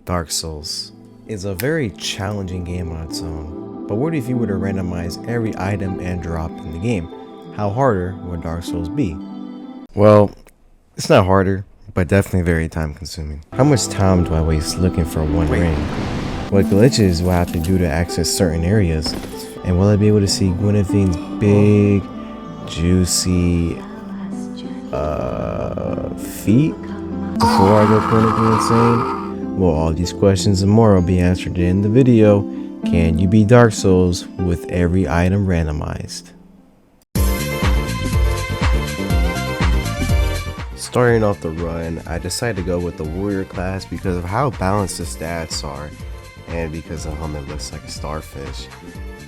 Dark Souls is a very challenging game on its own, but what if you were to randomize every item and drop in the game? How harder would Dark Souls be? Well, it's not harder, but definitely very time consuming. How much time do I waste looking for one ring? What glitches will I have to do to access certain areas? And will I be able to see Gwyneth's big, juicy, feet before I go clinically insane? Well, all these questions and more will be answered in the video. Can you beat Dark Souls with every item randomized? Starting off the run, I decided to go with the warrior class because of how balanced the stats are and because of how it looks like a starfish.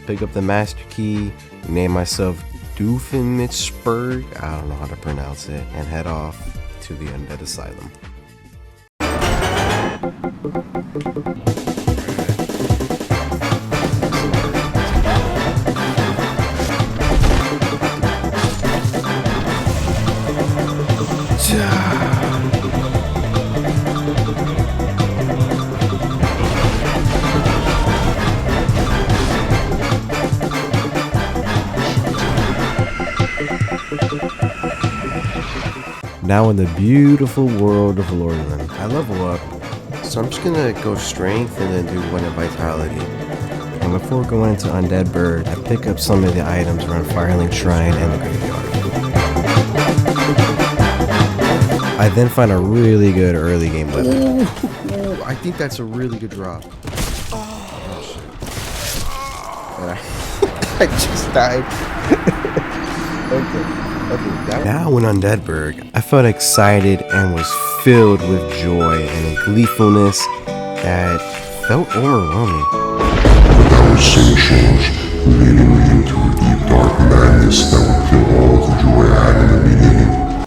Pick up the master key, name myself Doofenshmirtz, I don't know how to pronounce it, and head off to the Undead Asylum. Now in the beautiful world of Lordaeron, I level up, so I'm just gonna go strength and then do one in vitality. And before going into Undead Burg, I pick up some of the items around Firelink Shrine and the graveyard. I then find a really good early game weapon. Ooh, I think that's a really good drop. I just died. Okay. Now in Undead Burg, I felt excited and was filled with joy and a gleefulness that felt overwhelming. That was so changed, leading me into a deep dark madness that would kill all of the joy I had in the beginning.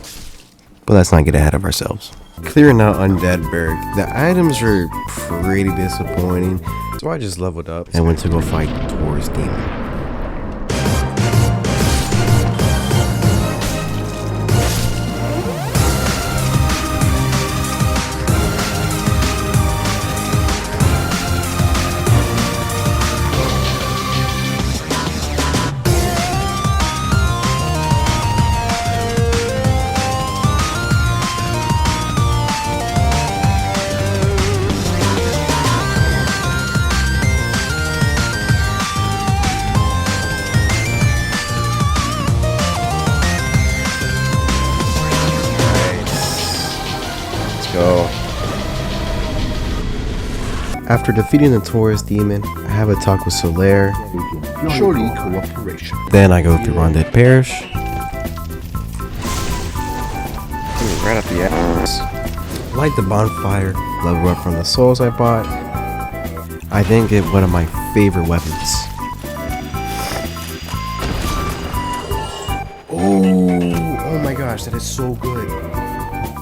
But let's not get ahead of ourselves. Clearing out Undead Burg, the items were pretty disappointing, so I just leveled up and went to go fight Taurus Demon. After defeating the Taurus Demon, I have a talk with Solaire. Surely cooperation. Then I go through Undead Parish. Right up the ass. Light the bonfire, level up from the souls I bought. I then get one of my favorite weapons. Oh my gosh, that is so good.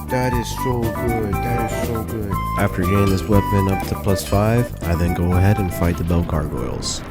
That is so good. That is so good. After getting this weapon up to +5, I then go ahead and fight the Bell Gargoyles.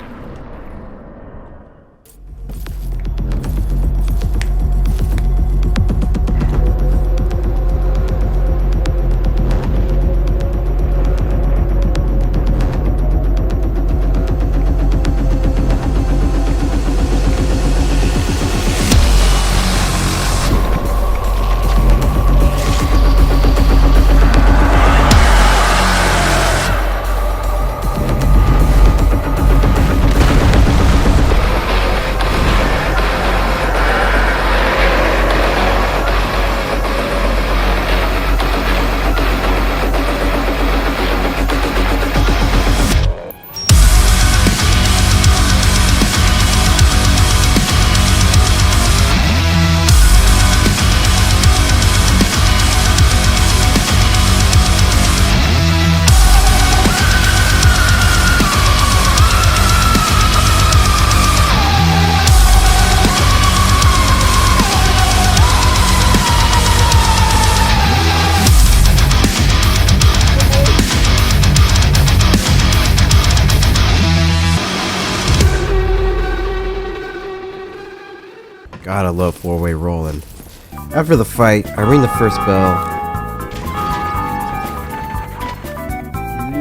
Gotta love 4-way rolling. After the fight, I ring the first bell.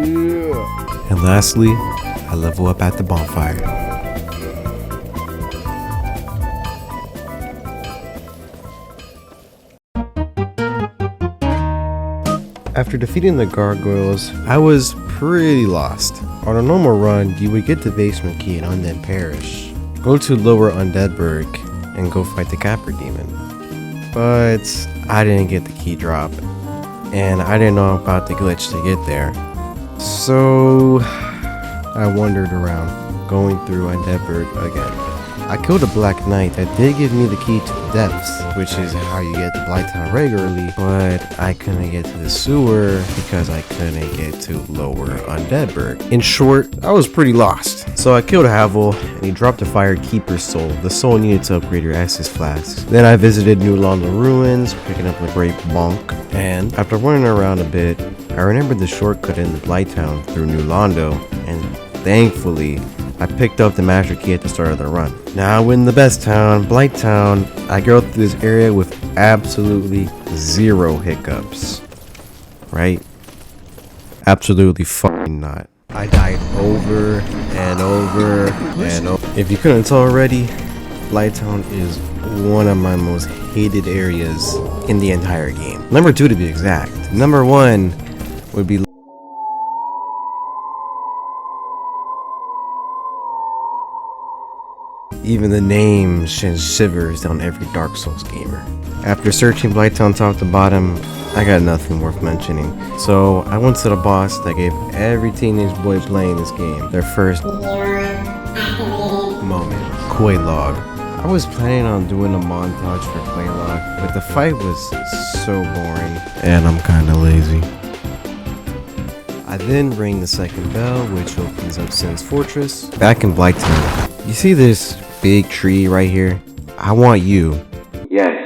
Yeah. And lastly, I level up at the bonfire. After defeating the gargoyles, I was pretty lost. On a normal run, you would get the basement key in Undead Parish, go to Lower Undeadburg, and go fight the Capra Demon. But I didn't get the key drop, and I didn't know about the glitch to get there. So I wandered around, going through Undeadburg again. I killed a Black Knight that did give me the key to the depths, which is how you get to Blighttown regularly, but I couldn't get to the sewer because I couldn't get to Lower Undeadburg. In short, I was pretty lost. So I killed Havel, and he dropped a Fire Keeper's Soul, the soul needed to upgrade your Estus Flask. Then I visited New Londo Ruins, picking up a Great Bonk, and after running around a bit, I remembered the shortcut into Blighttown through New Londo, and thankfully, I picked up the master key at the start of the run. Now in the best town, Blighttown, I go through this area with absolutely zero hiccups. Right? Absolutely fucking not. I died over and over and over. If you couldn't tell already, Blighttown is one of my most hated areas in the entire game. Number 2 to be exact. Number 1 would be even the name sends shivers down every Dark Souls gamer. After searching Blighttown top to bottom, I got nothing worth mentioning. So I went to the boss that gave every teenage boy playing this game their first moment, Quelaag. I was planning on doing a montage for Quelaag, but the fight was so boring, and I'm kinda lazy. I then ring the second bell, which opens up Sin's Fortress. Back in Blighttown, you see this big tree right here? I want you. Yes,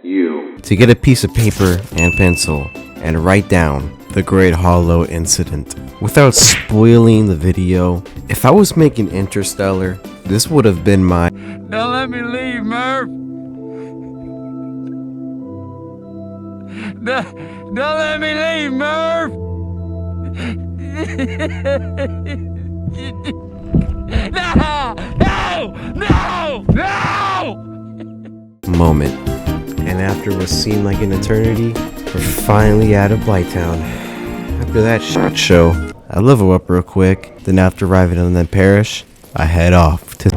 you. To get a piece of paper and pencil and write down the Great Hollow Incident. Without spoiling the video, if I was making Interstellar, this would have been my Don't let me leave, Murph! Don't let me leave, Murph! No! No! No! No! moment. And after what seemed like an eternity, we're finally out of Blighttown. After that shit show, I level up real quick, then after arriving in the parish, I head off to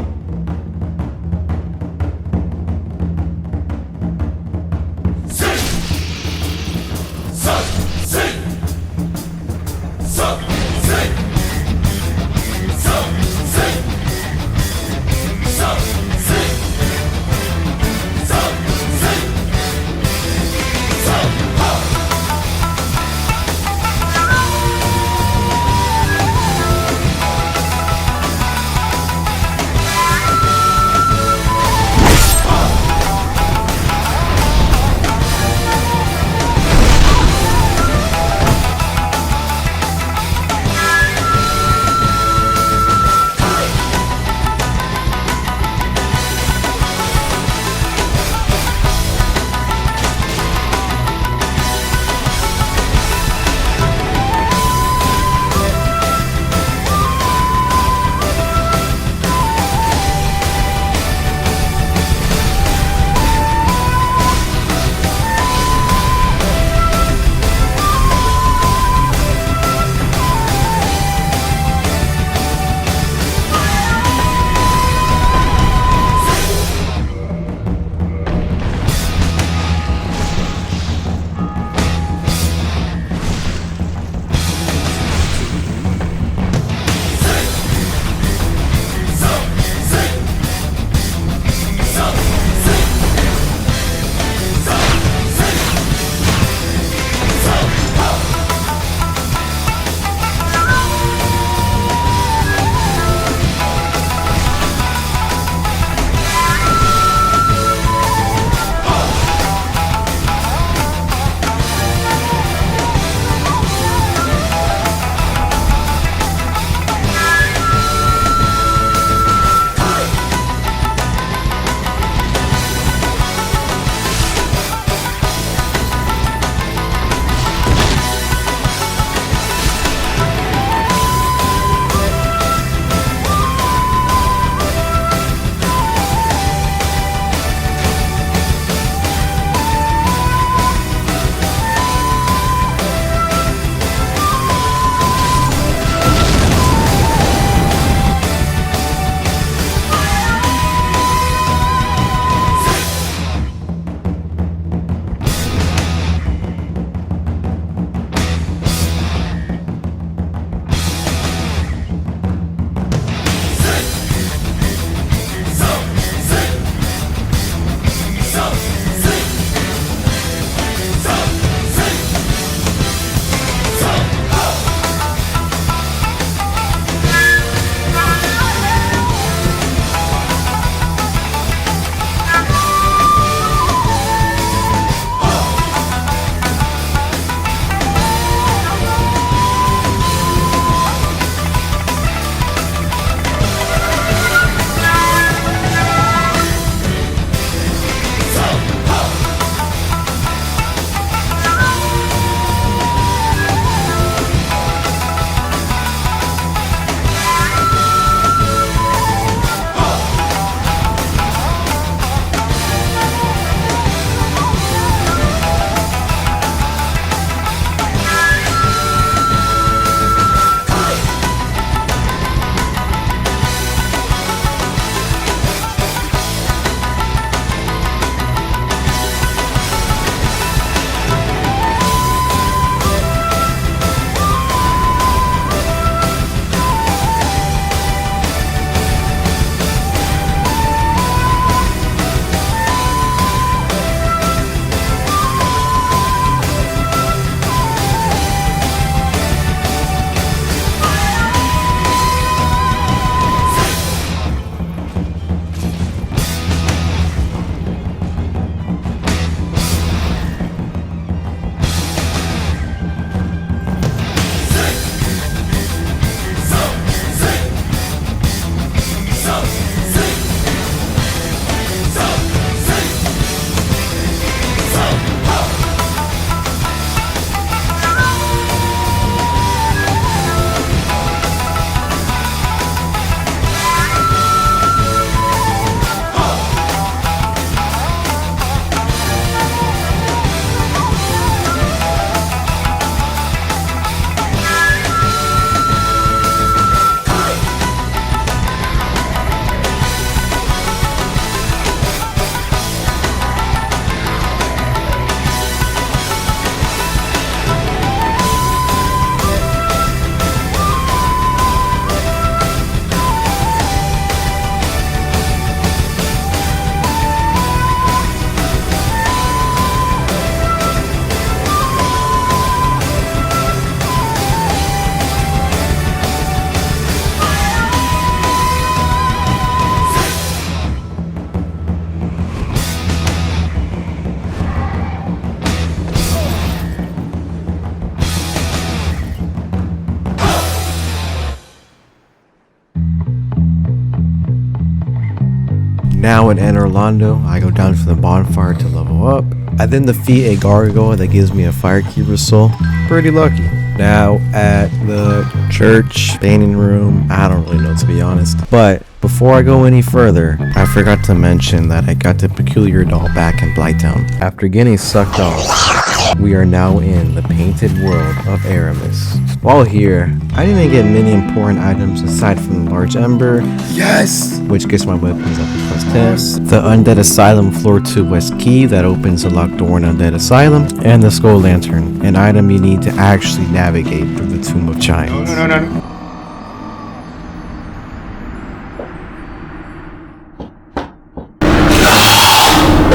Now in Anne Orlando, I go down to the bonfire to level up. I then defeat a gargoyle that gives me a firekeeper soul. Pretty lucky. Now at the church painting room, I don't really know to be honest. But before I go any further, I forgot to mention that I got the peculiar doll back in Blighttown. After getting sucked off, we are now in the painted world of Aramis. While here, I didn't get many important items aside from the large ember, Yes! which gets my weapons up to +10, the Undead Asylum Floor 2 West key that opens the locked door in Undead Asylum, and the Skull Lantern, an item you need to actually navigate through the Tomb of Giants. No.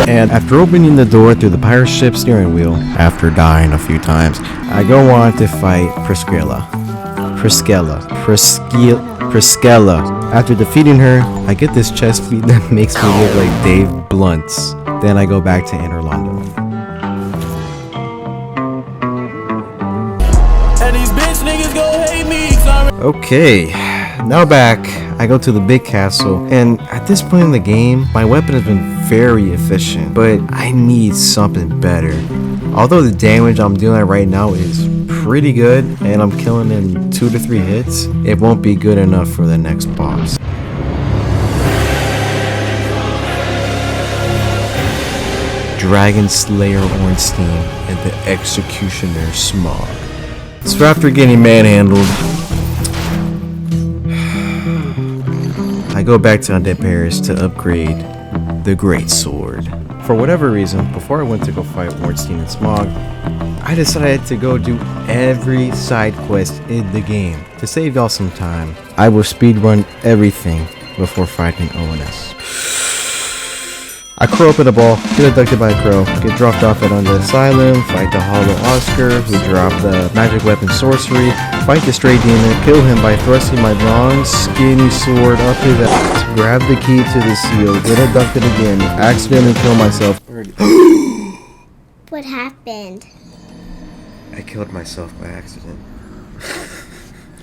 And after opening the door through the pirate ship steering wheel, after dying a few times, I go on to fight Priscilla. After defeating her, I get this chest beat that makes me look like Dave Blunts. Then I go back to Anne Orlando. And these bitch niggas gon' hate me 'cause I'm Okay, now back, I go to the big castle, and at this point in the game, my weapon has been very efficient, but I need something better. Although the damage I'm dealing right now is pretty good, and I'm killing in 2 to 3 hits, it won't be good enough for the next boss. Dragon Slayer Ornstein and the Executioner Smog. So after getting manhandled, I go back to Undead Paris to upgrade the Great Sword. For whatever reason, before I went to go fight Ornstein and Smog, I decided to go do every side quest in the game. To save y'all some time, I will speedrun everything before fighting ONS. I crow up in a ball, get abducted by a crow, get dropped off at Undead Asylum, fight the Hollow Oscar, who dropped the magic weapon sorcery, fight the Stray Demon, kill him by thrusting my long, skinny sword up his ass, grab the key to the seal, get abducted again, accidentally kill myself. What happened? I killed myself by accident.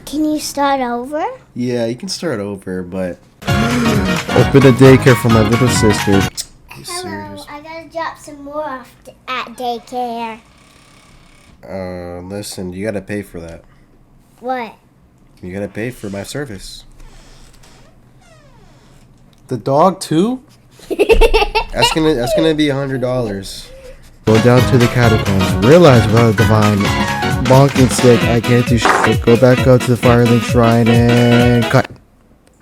Can you start over? Yeah, you can start over, but... Open a daycare for my little sister. Hello, I gotta drop some more off at daycare. Listen, you gotta pay for that. What? You gotta pay for my service. The dog too? That's gonna be $100. Go down to the catacombs. Realize without a divine bonking stick, I can't do shit. Go back up to the Firelink Shrine and cut.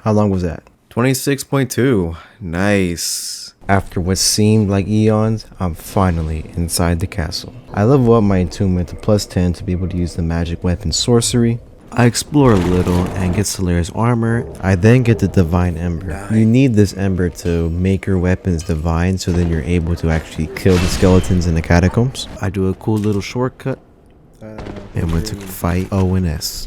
How long was that? 26.2. Nice. After what seemed like eons, I'm finally inside the castle. I level up my attunement to +10 to be able to use the magic weapon sorcery. I explore a little and get Solaire's armor. I then get the Divine Ember. You need this ember to make your weapons divine, so then you're able to actually kill the skeletons in the catacombs. I do a cool little shortcut and went to fight ONS.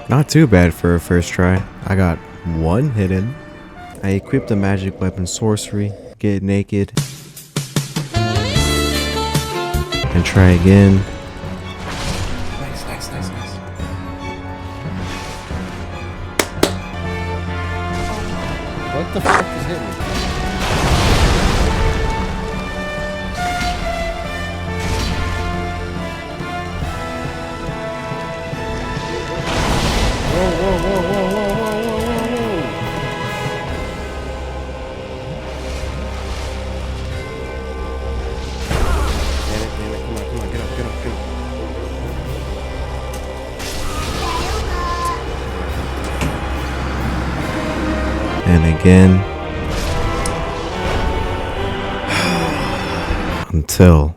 Not too bad for a first try. I got 1 hit in. I equipped the magic weapon sorcery, get naked, and try again. Nice. What the fuck is hitting me? And again until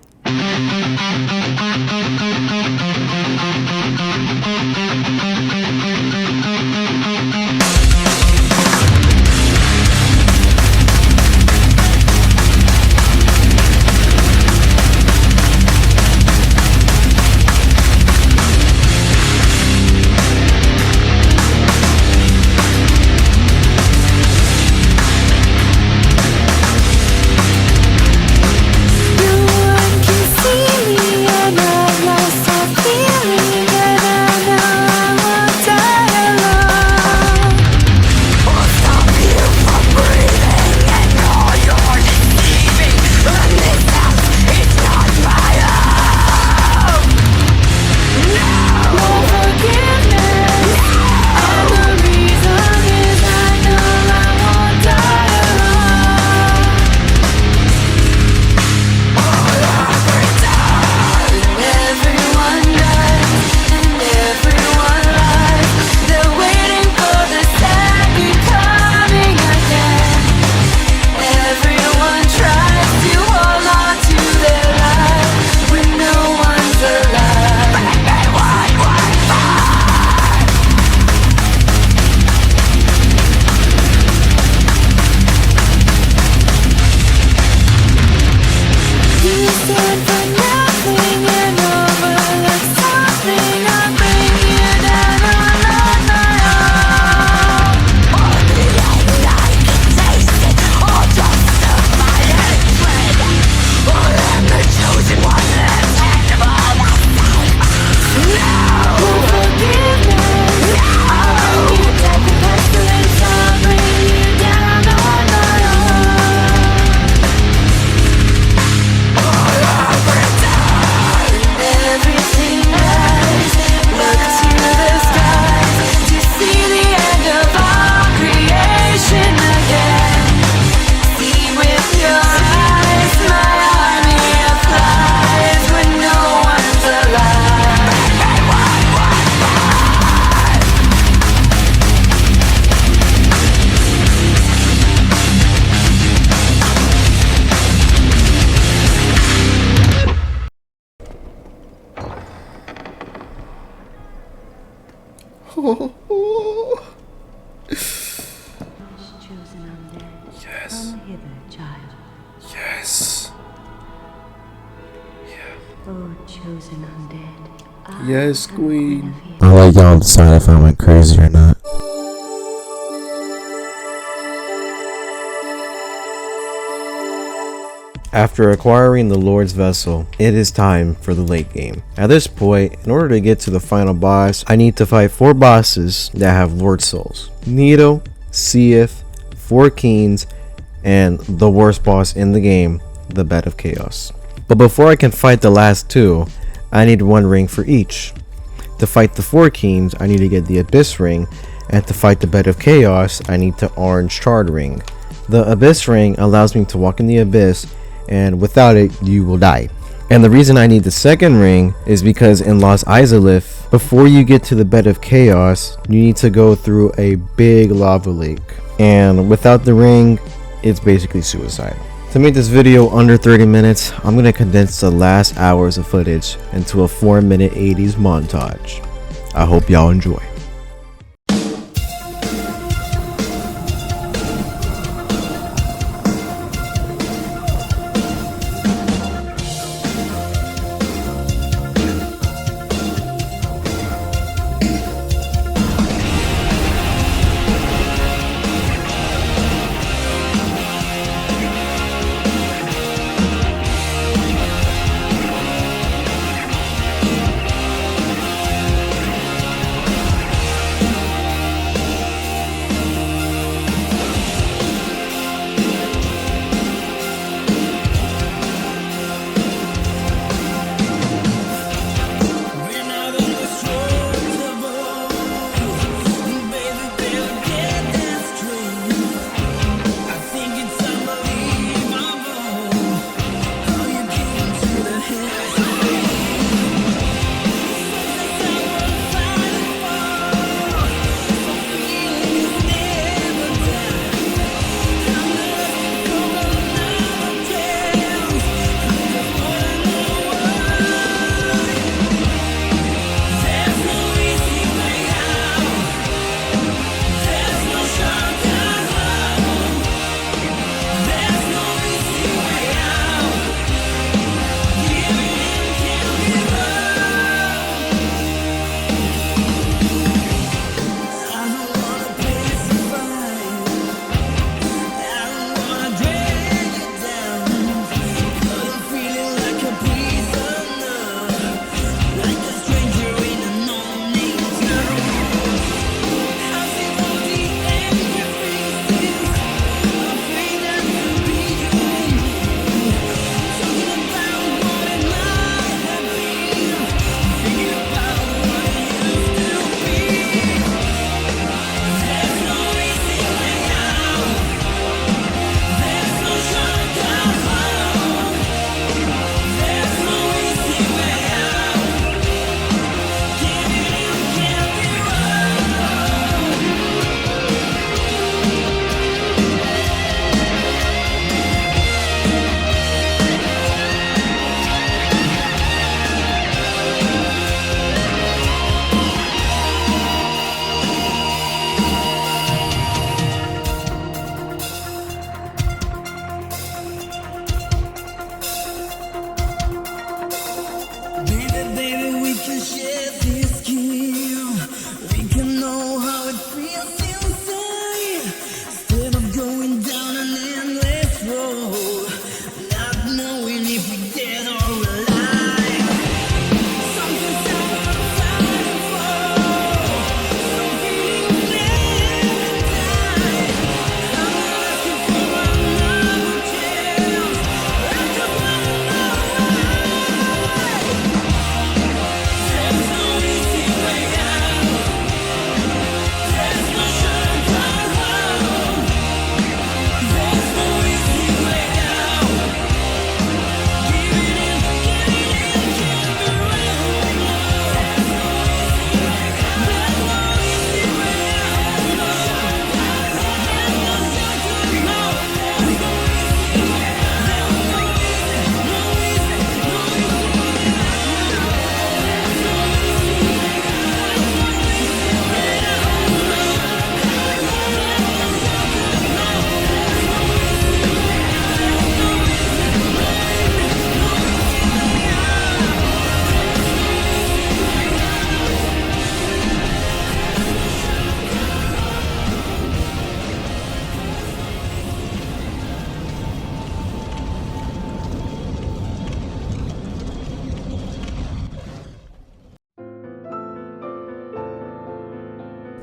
Chosen undead. Yes. Come hither, child. Yes. Oh, chosen undead. Yes, Queen. I'll let y'all decide if I went crazy or not. After acquiring the Lord's Vessel, it is time for the late game. At this point, in order to get to the final boss, I need to fight 4 bosses that have Lord Souls. Nito, Seath, 4 Keens, and the worst boss in the game, the Bed of Chaos. But before I can fight the last 2, I need 1 ring for each. To fight the 4 Keens, I need to get the Abyss Ring, and to fight the Bed of Chaos, I need the Orange Shard Ring. The Abyss Ring allows me to walk in the Abyss, and without it, you will die. And the reason I need the second ring is because in Lost Izalith, before you get to the Bed of Chaos, you need to go through a big lava lake. And without the ring, it's basically suicide. To make this video under 30 minutes, I'm going to condense the last hours of footage into a 4-minute 80s montage. I hope y'all enjoy.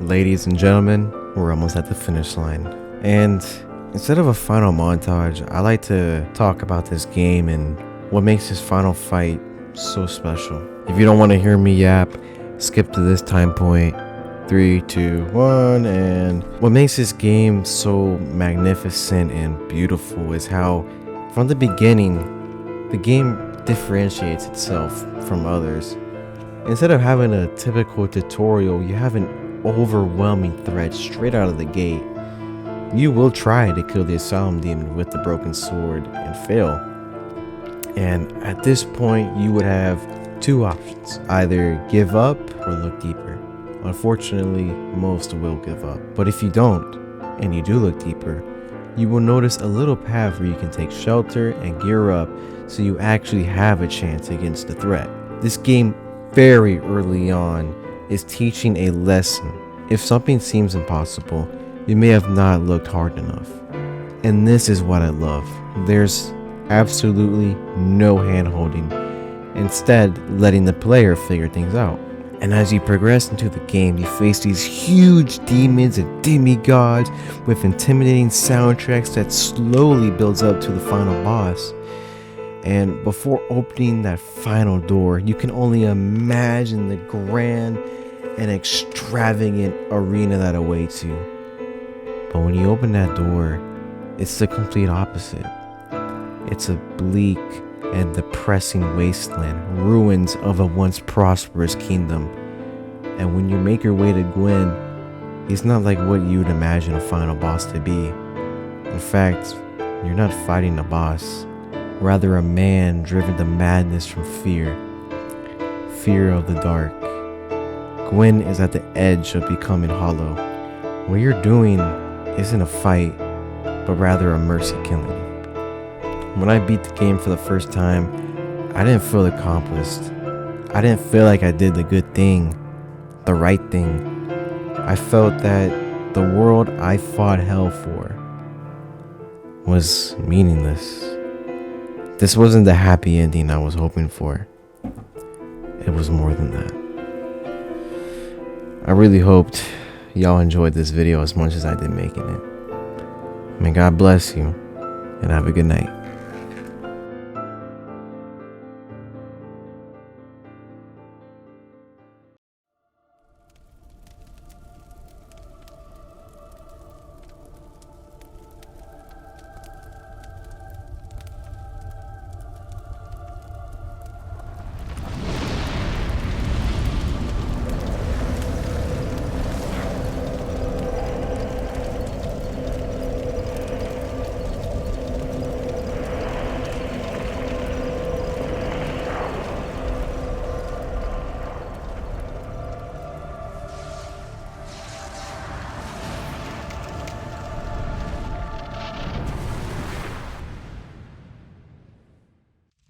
Ladies and gentlemen, we're almost at the finish line. And instead of a final montage, I like to talk about this game and what makes this final fight so special. If you don't want to hear me yap, skip to this time point. 3, 2, 1. And what makes this game so magnificent and beautiful is how, from the beginning, the game differentiates itself from others. Instead of having a typical tutorial, you have an overwhelming threat straight out of the gate. You will try to kill the Asylum Demon with the broken sword and fail. And at this point, you would have two options: either give up or look deeper. Unfortunately, most will give up. But if you don't, and you do look deeper, you will notice a little path where you can take shelter and gear up so you actually have a chance against the threat. This game, very early on, is teaching a lesson. If something seems impossible, you may have not looked hard enough. And this is what I love. There's absolutely no hand-holding, instead letting the player figure things out. And as you progress into the game, you face these huge demons and demigods with intimidating soundtracks that slowly builds up to the final boss. And before opening that final door, you can only imagine the grand and extravagant arena that awaits you. But when you open that door, it's the complete opposite. It's a bleak and depressing wasteland, ruins of a once prosperous kingdom. And when you make your way to Gwyn, he's not like what you'd imagine a final boss to be. In fact, you're not fighting a boss, rather a man driven to madness from fear. Fear of the dark. Gwyn is at the edge of becoming hollow. What you're doing isn't a fight, but rather a mercy killing. When I beat the game for the first time, I didn't feel accomplished. I didn't feel like I did the good thing, the right thing. I felt that the world I fought hell for was meaningless. This wasn't the happy ending I was hoping for. It was more than that. I really hoped y'all enjoyed this video as much as I did making it. May God bless you, and have a good night.